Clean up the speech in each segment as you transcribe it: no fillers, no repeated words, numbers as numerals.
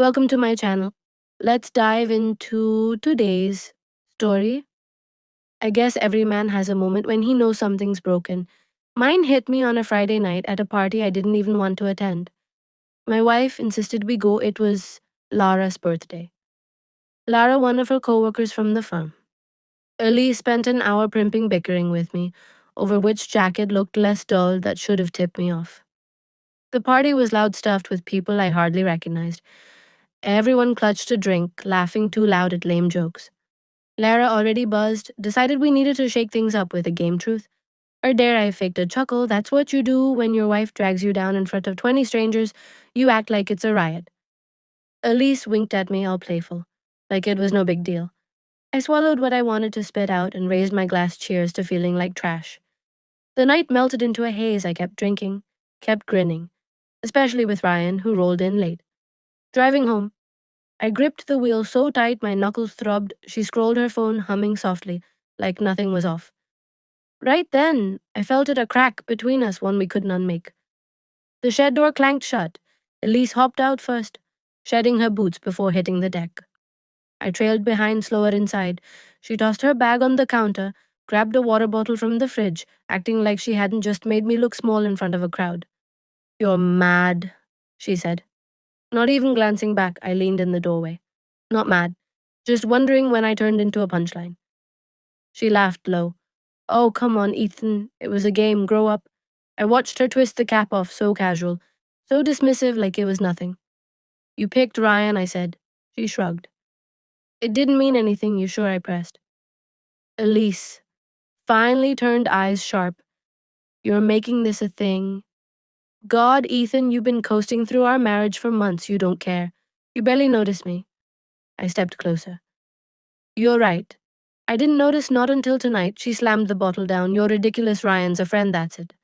Welcome to my channel. Let's dive into today's story. I guess every man has a moment when he knows something's broken. Mine hit me on a Friday night at a party I didn't even want to attend. My wife insisted we go. It was Lara's birthday. Lara, one of her coworkers from the firm. Ellie spent an hour primping bickering with me over which jacket looked less dull that should have tipped me off. The party was loud stuffed with people I hardly recognized. Everyone clutched a drink, laughing too loud at lame jokes. Lara, already buzzed, decided we needed to shake things up with a game truth. Or dare I faked a chuckle, that's what you do when your wife drags you down in front of 20 strangers, you act like it's a riot. Elise winked at me, all playful, like it was no big deal. I swallowed what I wanted to spit out and raised my glass cheers to feeling like trash. The night melted into a haze. I kept drinking, kept grinning, especially with Ryan, who rolled in late. Driving home, I gripped the wheel so tight my knuckles throbbed. She scrolled her phone, humming softly, like nothing was off. Right then, I felt it a crack between us, one we couldn't unmake. The shed door clanked shut. Elise hopped out first, shedding her boots before hitting the deck. I trailed behind, slower inside. She tossed her bag on the counter, grabbed a water bottle from the fridge, acting like she hadn't just made me look small in front of a crowd. "You're mad," she said. Not even glancing back, I leaned in the doorway. Not mad, just wondering when I turned into a punchline. She laughed low. "Oh, come on, Ethan. It was a game. Grow up." I watched her twist the cap off, so casual, so dismissive, like it was nothing. "You picked Ryan," I said. She shrugged. "It didn't mean anything, you sure?" I pressed. Elise finally turned eyes sharp. "You're making this a thing. God, Ethan, you've been coasting through our marriage for months. You don't care. You barely noticed me." I stepped closer. "You're right. I didn't notice not until tonight." She slammed the bottle down. "You're ridiculous, Ryan's a friend, that's it."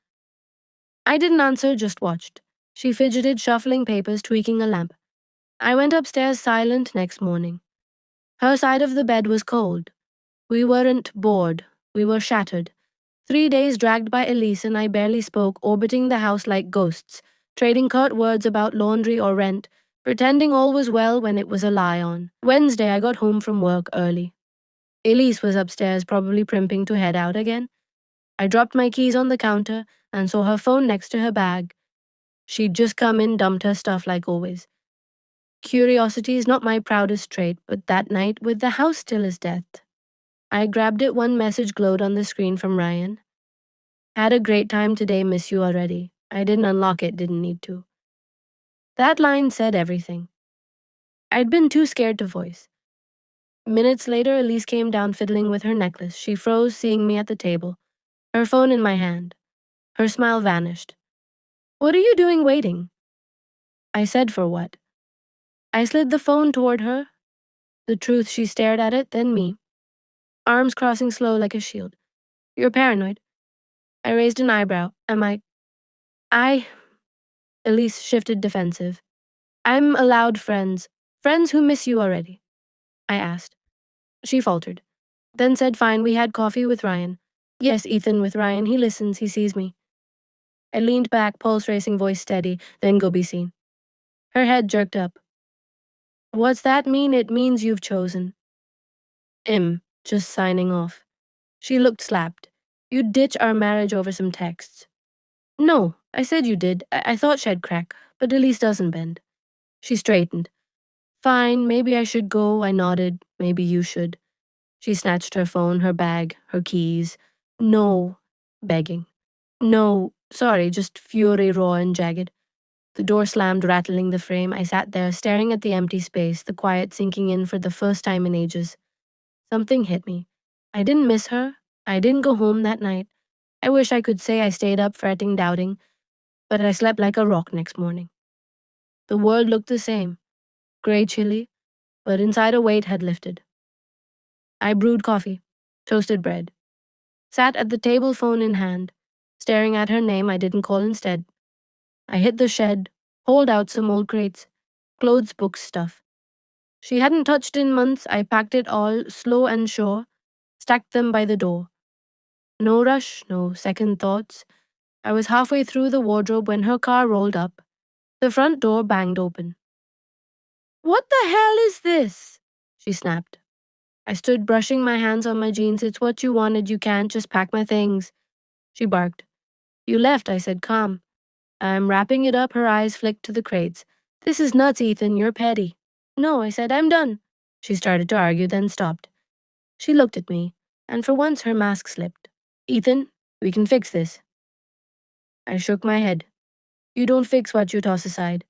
I didn't answer, just watched. She fidgeted, shuffling papers, tweaking a lamp. I went upstairs silent next morning. Her side of the bed was cold. We weren't bored. We were shattered. 3 days dragged by Elise and I barely spoke, orbiting the house like ghosts, trading curt words about laundry or rent, pretending all was well when it was a lie on. Wednesday, I got home from work early. Elise was upstairs, probably primping to head out again. I dropped my keys on the counter and saw her phone next to her bag. She'd just come in, dumped her stuff like always. Curiosity is not my proudest trait, but that night, with the house still as death, I grabbed it. One message glowed on the screen from Ryan. "Had a great time today, miss you already." I didn't unlock it, didn't need to. That line said everything. I'd been too scared to voice. Minutes later, Elise came down fiddling with her necklace. She froze, seeing me at the table, her phone in my hand. Her smile vanished. "What are you doing waiting?" I said, "For what?" I slid the phone toward her. The truth, she stared at it, then me, arms crossing slow like a shield. "You're paranoid." I raised an eyebrow. "Am I?" I. Elise shifted defensive. "I'm allowed friends. Friends who miss you already." I asked. She faltered. Then said, "Fine, we had coffee with Ryan." "Yes, Ethan, with Ryan. He listens, he sees me." I leaned back, pulse racing, voice steady, "Then go be seen." Her head jerked up. "What's that mean?" "It means you've chosen." Just signing off." She looked slapped. "You'd ditch our marriage over some texts." "No, I said you did. I thought she'd crack, but Elise doesn't bend." She straightened. "Fine, maybe I should go." I nodded. "Maybe you should." She snatched her phone, her bag, her keys. "No," begging. "No, sorry, just fury raw and jagged." The door slammed, rattling the frame. I sat there, staring at the empty space, the quiet sinking in for the first time in ages. Something hit me. I didn't miss her. I didn't go home that night. I wish I could say I stayed up fretting, doubting, but I slept like a rock next morning. The world looked the same, gray, chilly, but inside a weight had lifted. I brewed coffee, toasted bread, sat at the table, phone in hand, staring at her name I didn't call instead. I hit the shed, hauled out some old crates, clothes, books, stuff she hadn't touched in months. I packed it all, slow and sure, stacked them by the door. No rush, no second thoughts. I was halfway through the wardrobe when her car rolled up. The front door banged open. What the hell is this? She snapped. I stood brushing my hands on my jeans. It's what you wanted. You can't just pack my things. She barked. You left, I said, calm. I'm wrapping it up. Her eyes flicked to the crates. This is nuts, Ethan. You're petty. No, I said, I'm done. She started to argue, then stopped. She looked at me, and for once her mask slipped. Ethan, we can fix this. I shook my head. You don't fix what you toss aside.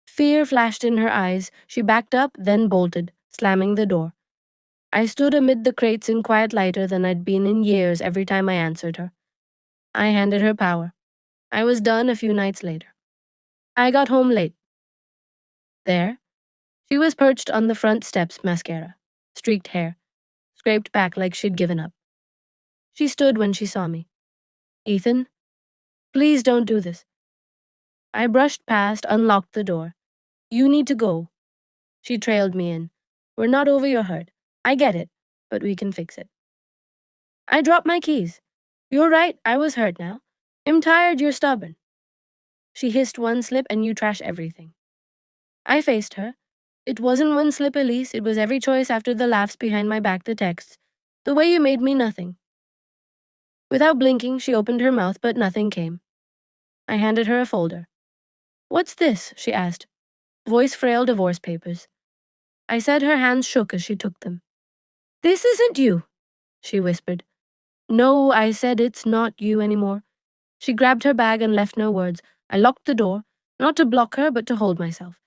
Fear flashed in her eyes. She backed up, then bolted, slamming the door. I stood amid the crates in quiet lighter than I'd been in years every time I answered her. I handed her power. I was done a few nights later. I got home late. There, she was perched on the front steps, mascara, streaked hair, scraped back like she'd given up. She stood when she saw me. Ethan, please don't do this. I brushed past, unlocked the door. You need to go. She trailed me in. We're not over your hurt. I get it, but we can fix it. I dropped my keys. You're right, I was hurt now. I'm tired, you're stubborn. She hissed one slip and you trash everything. I faced her. It wasn't one slip, Elise. It was every choice after the laughs behind my back, the texts. The way you made me nothing. Without blinking, she opened her mouth, but nothing came. I handed her a folder. What's this? She asked. Voice frail divorce papers. I said. Her hands shook as she took them. This isn't you, she whispered. No, I said, it's not you anymore. She grabbed her bag and left no words. I locked the door, not to block her, but to hold myself.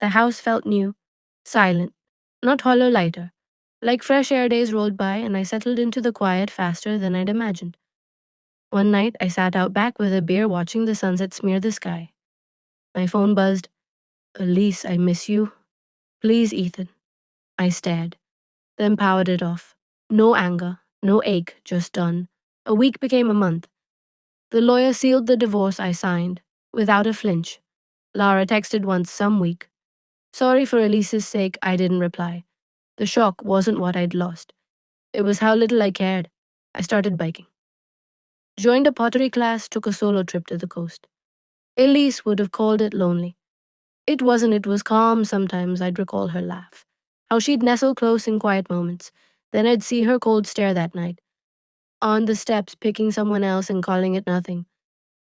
The house felt new, silent, not hollow lighter. Like fresh air days rolled by, and I settled into the quiet faster than I'd imagined. One night, I sat out back with a beer watching the sunset smear the sky. My phone buzzed. Elise, I miss you. Please, Ethan. I stared, then powered it off. No anger, no ache, just done. A week became a month. The lawyer sealed the divorce I signed, without a flinch. Lara texted once some week. Sorry for Elise's sake, I didn't reply. The shock wasn't what I'd lost. It was how little I cared. I started biking. Joined a pottery class, took a solo trip to the coast. Elise would have called it lonely. It wasn't, it was calm. Sometimes I'd recall her laugh. How she'd nestle close in quiet moments. Then I'd see her cold stare that night. On the steps, picking someone else and calling it nothing.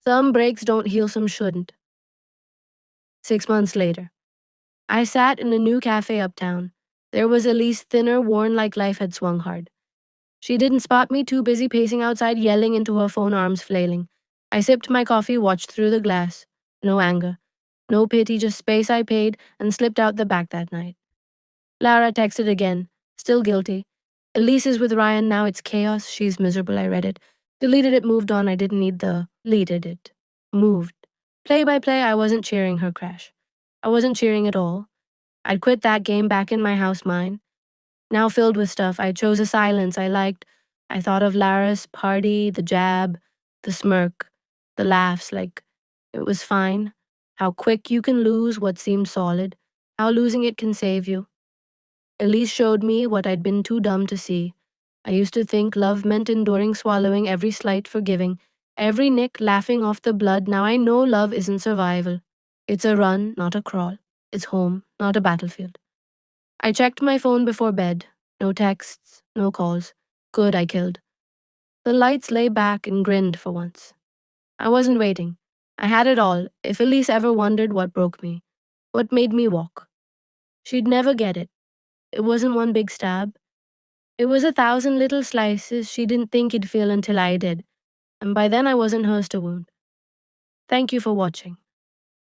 Some breaks don't heal, some shouldn't. 6 months later, I sat in a new cafe uptown. There was Elise, thinner, worn like life had swung hard. She didn't spot me, too busy pacing outside, yelling into her phone, arms flailing. I sipped my coffee, watched through the glass. No anger. No pity, just space. I paid and slipped out the back that night. Lara texted again, still guilty. Elise is with Ryan now, it's chaos. She's miserable, I read it. Deleted it, moved on. I didn't need the deleted it. Moved. Play by play, I wasn't cheering her crash. I wasn't cheering at all. I'd quit that game, back in my house, mine. Now filled with stuff, I chose a silence I liked. I thought of Lara's party, the jab, the smirk, the laughs, like it was fine. How quick you can lose what seemed solid. How losing it can save you. Elise showed me what I'd been too dumb to see. I used to think love meant enduring, swallowing every slight, forgiving, every nick, laughing off the blood. Now I know love isn't survival. It's a run, not a crawl. It's home, not a battlefield. I checked my phone before bed. No texts, no calls. Good, I killed. The lights lay back and grinned for once. I wasn't waiting. I had it all. If Elise ever wondered what broke me, what made me walk, she'd never get it. It wasn't one big stab. It was 1,000 little slices she didn't think he'd feel until I did. And by then I wasn't hers to wound. Thank you for watching.